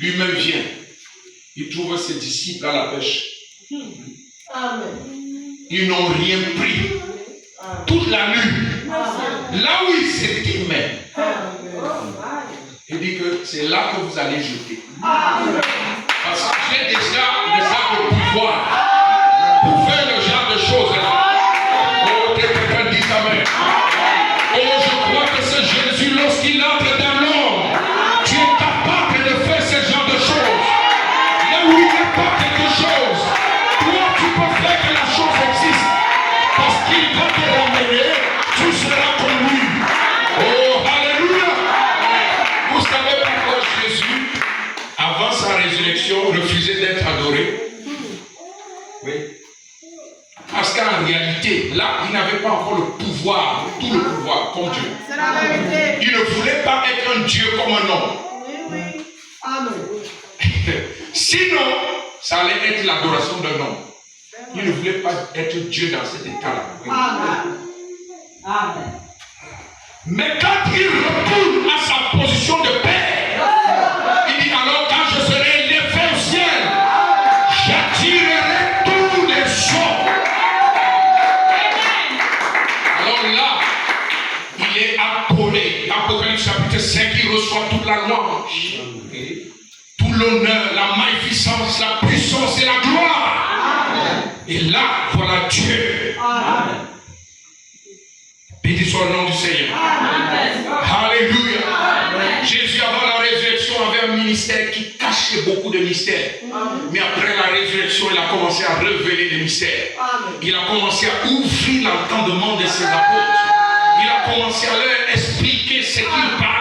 lui-même vient. Il trouve ses disciples à la pêche. Ils n'ont rien pris. Toute la nuit. Là où il s'estimait. Il dit que c'est là que vous allez jeter. Parce que j'ai déjà le pouvoir pour faire le genre de choses là. Oh, que quelqu'un dise amen. Oh, je crois que c'est Jésus, lorsqu'il entre dans l'homme, tu es capable de faire ce genre de choses. Là où il n'y a pas quelque chose, toi tu peux faire que la chose existe. Parce qu'il va te ramener, tu seras comme lui. Oh, alléluia. Vous savez pourquoi Jésus, avant sa résurrection, refusait d'être adoré? Oui. Parce qu'en réalité, là, il n'avait pas encore le pouvoir, tout le pouvoir, comme Dieu. C'est la vérité. Il ne voulait pas être un Dieu comme un homme. Oui. Amen. Sinon, ça allait être l'adoration d'un homme. Il ne voulait pas être Dieu dans cet état-là. Amen. Amen. Mais quand il retourne à sa position de père, il dit alors quand je serai élevé au ciel, j'attirerai tous les hommes. Alors là, il est appelé. Apocalypse chapitre 5, il reçoit toute la louange, tout l'honneur, la magnificence, la puissance et la gloire. Et là, voilà Dieu. Amen. Béni soit le nom du Seigneur. Amen. Alléluia. Amen. Jésus, avant la résurrection, avait un ministère qui cachait beaucoup de mystères. Amen. Mais après la résurrection, il a commencé à révéler les mystères. Amen. Il a commencé à ouvrir l'entendement de ses apôtres. Il a commencé à leur expliquer ce qu'il parlait.